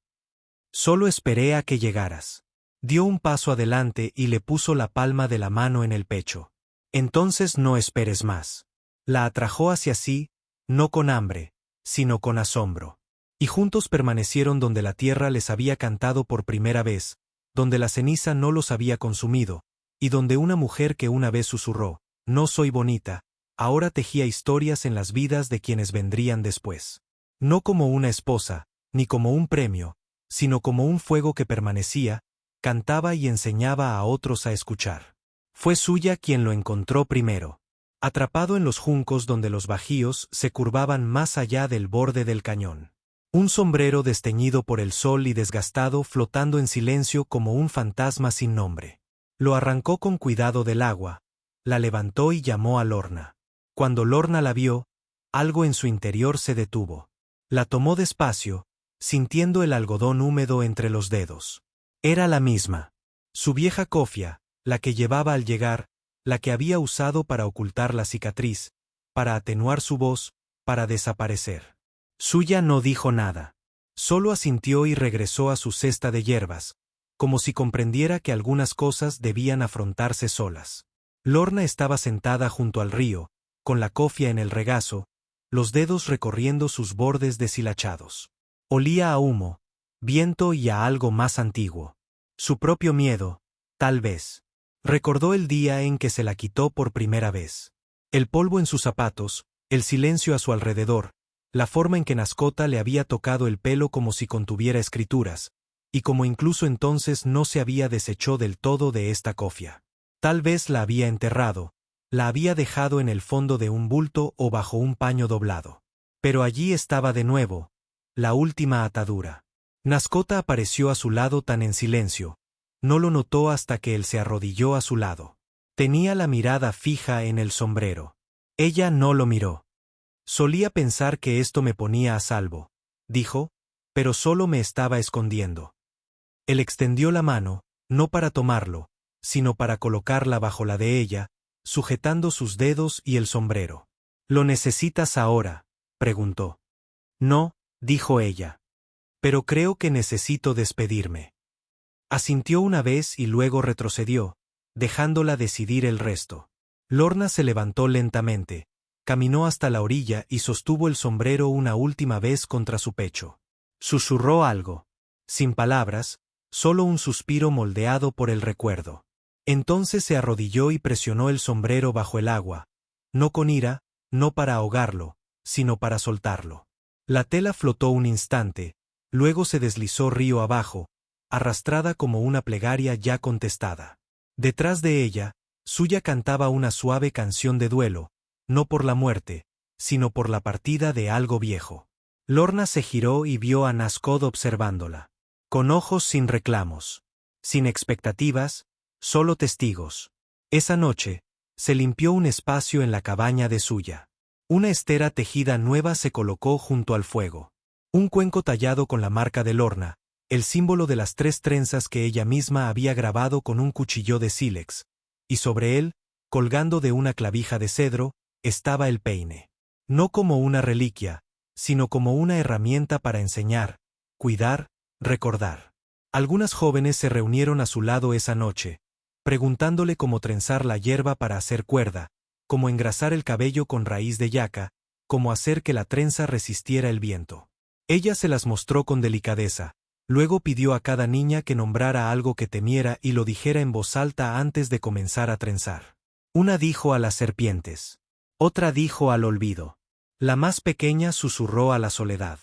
Solo esperé a que llegaras. Dio un paso adelante y le puso la palma de la mano en el pecho. Entonces no esperes más. La atrajo hacia sí, no con hambre, sino con asombro. Y juntos permanecieron donde la tierra les había cantado por primera vez, donde la ceniza no los había consumido, y donde una mujer que una vez susurró, no soy bonita, ahora tejía historias en las vidas de quienes vendrían después. No como una esposa, ni como un premio, sino como un fuego que permanecía, cantaba y enseñaba a otros a escuchar. Fue suya quien lo encontró primero, atrapado en los juncos donde los bajíos se curvaban más allá del borde del cañón. Un sombrero desteñido por el sol y desgastado flotando en silencio como un fantasma sin nombre. Lo arrancó con cuidado del agua, la levantó y llamó a Lorna. Cuando Lorna la vio, algo en su interior se detuvo. La tomó despacio, sintiendo el algodón húmedo entre los dedos. Era la misma. Su vieja cofia, la que llevaba al llegar, la que había usado para ocultar la cicatriz, para atenuar su voz, para desaparecer. Suya no dijo nada. Solo asintió y regresó a su cesta de hierbas, como si comprendiera que algunas cosas debían afrontarse solas. Lorna estaba sentada junto al río, con la cofia en el regazo, los dedos recorriendo sus bordes deshilachados. Olía a humo, viento y a algo más antiguo. Su propio miedo, tal vez. Recordó el día en que se la quitó por primera vez. El polvo en sus zapatos, el silencio a su alrededor, la forma en que Nascota le había tocado el pelo como si contuviera escrituras, y como incluso entonces no se había deshecho del todo de esta cofia. Tal vez la había enterrado, la había dejado en el fondo de un bulto o bajo un paño doblado. Pero allí estaba de nuevo, la última atadura. Nascota apareció a su lado tan en silencio, no lo notó hasta que él se arrodilló a su lado. Tenía la mirada fija en el sombrero. Ella no lo miró. Solía pensar que esto me ponía a salvo, dijo, pero solo me estaba escondiendo. Él extendió la mano, no para tomarlo, sino para colocarla bajo la de ella, sujetando sus dedos y el sombrero. ¿Lo necesitas ahora?, preguntó. No, dijo ella. Pero creo que necesito despedirme. Asintió una vez y luego retrocedió, dejándola decidir el resto. Lorna se levantó lentamente, caminó hasta la orilla y sostuvo el sombrero una última vez contra su pecho. Susurró algo. Sin palabras, solo un suspiro moldeado por el recuerdo. Entonces se arrodilló y presionó el sombrero bajo el agua, no con ira, no para ahogarlo, sino para soltarlo. La tela flotó un instante, luego se deslizó río abajo, arrastrada como una plegaria ya contestada. Detrás de ella, Suya cantaba una suave canción de duelo, no por la muerte, sino por la partida de algo viejo. Lorna se giró y vio a Nascod observándola. Con ojos sin reclamos, sin expectativas, solo testigos. Esa noche, se limpió un espacio en la cabaña de Suya. Una estera tejida nueva se colocó junto al fuego. Un cuenco tallado con la marca de Lorna, el símbolo de las 3 trenzas que ella misma había grabado con un cuchillo de sílex, y sobre él, colgando de una clavija de cedro, estaba el peine. No como una reliquia, sino como una herramienta para enseñar, cuidar, recordar. Algunas jóvenes se reunieron a su lado esa noche, preguntándole cómo trenzar la hierba para hacer cuerda, cómo engrasar el cabello con raíz de yaca, cómo hacer que la trenza resistiera el viento. Ella se las mostró con delicadeza, luego pidió a cada niña que nombrara algo que temiera y lo dijera en voz alta antes de comenzar a trenzar. Una dijo a las serpientes. Otra dijo al olvido. La más pequeña susurró a la soledad.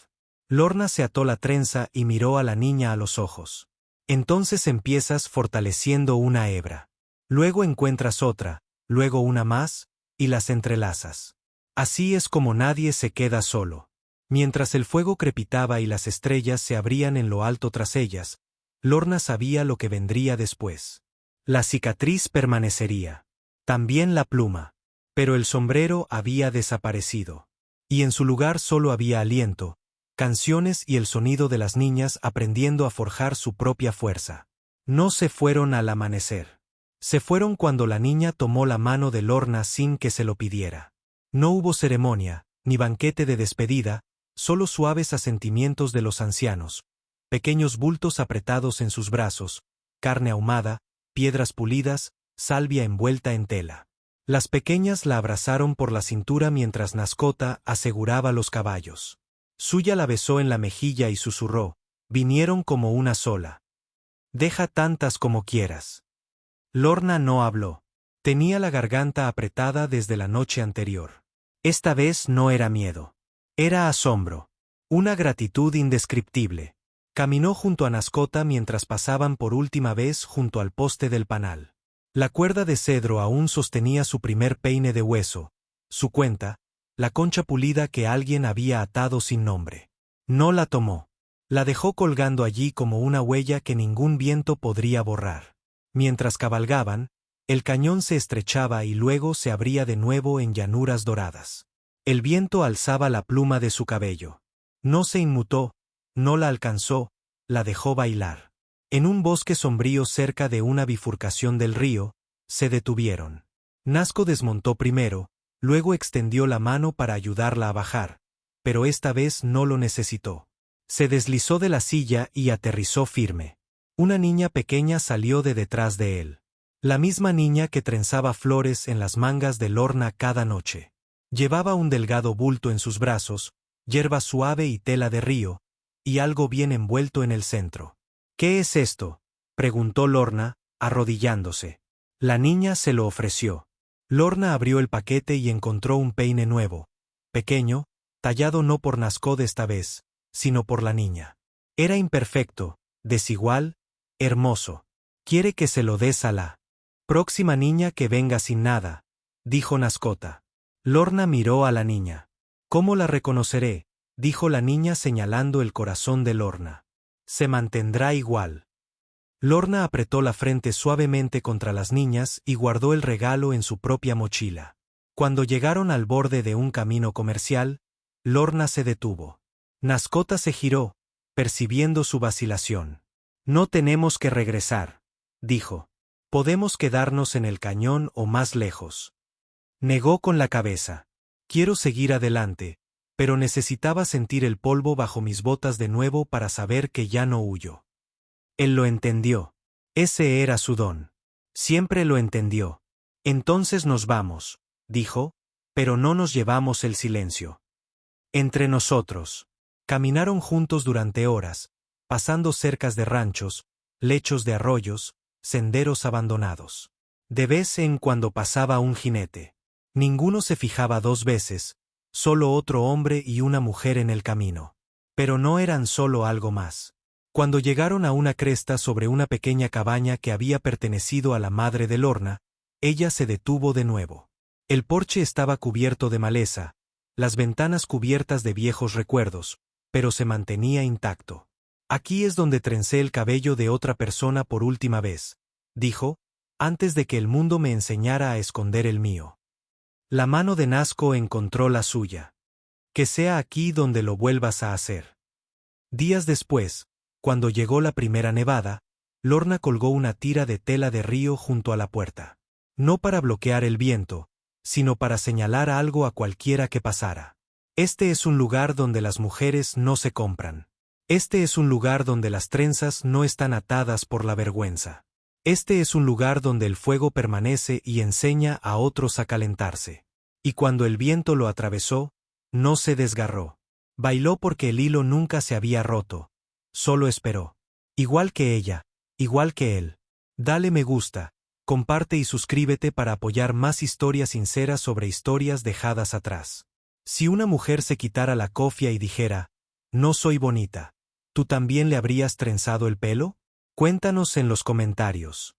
Lorna se ató la trenza y miró a la niña a los ojos. Entonces empiezas fortaleciendo una hebra. Luego encuentras otra, luego una más, y las entrelazas. Así es como nadie se queda solo. Mientras el fuego crepitaba y las estrellas se abrían en lo alto tras ellas, Lorna sabía lo que vendría después. La cicatriz permanecería. También la pluma. Pero el sombrero había desaparecido. Y en su lugar solo había aliento, canciones y el sonido de las niñas aprendiendo a forjar su propia fuerza. No se fueron al amanecer. Se fueron cuando la niña tomó la mano de Lorna sin que se lo pidiera. No hubo ceremonia, ni banquete de despedida, solo suaves asentimientos de los ancianos, pequeños bultos apretados en sus brazos, carne ahumada, piedras pulidas, salvia envuelta en tela. Las pequeñas la abrazaron por la cintura mientras Nascota aseguraba los caballos. Suya la besó en la mejilla y susurró, vinieron como una sola. Deja tantas como quieras. Lorna no habló. Tenía la garganta apretada desde la noche anterior. Esta vez no era miedo. Era asombro. Una gratitud indescriptible. Caminó junto a Nascota mientras pasaban por última vez junto al poste del panal. La cuerda de cedro aún sostenía su primer peine de hueso, su cuenta, la concha pulida que alguien había atado sin nombre. No la tomó. La dejó colgando allí como una huella que ningún viento podría borrar. Mientras cabalgaban, el cañón se estrechaba y luego se abría de nuevo en llanuras doradas. El viento alzaba la pluma de su cabello. No se inmutó, no la alcanzó, la dejó bailar. En un bosque sombrío cerca de una bifurcación del río, se detuvieron. Nasco desmontó primero, luego extendió la mano para ayudarla a bajar, pero esta vez no lo necesitó. Se deslizó de la silla y aterrizó firme. Una niña pequeña salió de detrás de él. La misma niña que trenzaba flores en las mangas de Lorna cada noche. Llevaba un delgado bulto en sus brazos, hierba suave y tela de río, y algo bien envuelto en el centro. ¿Qué es esto?, preguntó Lorna, arrodillándose. La niña se lo ofreció. Lorna abrió el paquete y encontró un peine nuevo, pequeño, tallado no por Nascod esta vez, sino por la niña. Era imperfecto, desigual, hermoso. Quiere que se lo des a la próxima niña que venga sin nada, dijo Nascota. Lorna miró a la niña. ¿Cómo la reconoceré?, dijo la niña señalando el corazón de Lorna. Se mantendrá igual. Lorna apretó la frente suavemente contra las niñas y guardó el regalo en su propia mochila. Cuando llegaron al borde de un camino comercial, Lorna se detuvo. Nascota se giró, percibiendo su vacilación. No tenemos que regresar, dijo. Podemos quedarnos en el cañón o más lejos. Negó con la cabeza. Quiero seguir adelante, pero necesitaba sentir el polvo bajo mis botas de nuevo para saber que ya no huyo. Él lo entendió. Ese era su don. Siempre lo entendió. Entonces nos vamos, dijo, pero no nos llevamos el silencio. Entre nosotros. Caminaron juntos durante horas, pasando cercas de ranchos, lechos de arroyos, senderos abandonados. De vez en cuando pasaba un jinete. Ninguno se fijaba 2 veces, solo otro hombre y una mujer en el camino. Pero no eran solo algo más. Cuando llegaron a una cresta sobre una pequeña cabaña que había pertenecido a la madre de Lorna, ella se detuvo de nuevo. El porche estaba cubierto de maleza, las ventanas cubiertas de viejos recuerdos, pero se mantenía intacto. Aquí es donde trencé el cabello de otra persona por última vez, dijo, antes de que el mundo me enseñara a esconder el mío. La mano de Nazco encontró la suya. Que sea aquí donde lo vuelvas a hacer. Días después, cuando llegó la primera nevada, Lorna colgó una tira de tela de río junto a la puerta. No para bloquear el viento, sino para señalar algo a cualquiera que pasara. Este es un lugar donde las mujeres no se compran. Este es un lugar donde las trenzas no están atadas por la vergüenza. Este es un lugar donde el fuego permanece y enseña a otros a calentarse. Y cuando el viento lo atravesó, no se desgarró. Bailó porque el hilo nunca se había roto. Solo esperó. Igual que ella, igual que él. Dale me gusta, comparte y suscríbete para apoyar más historias sinceras sobre historias dejadas atrás. Si una mujer se quitara la cofia y dijera, no soy bonita, ¿tú también le habrías trenzado el pelo? Cuéntanos en los comentarios.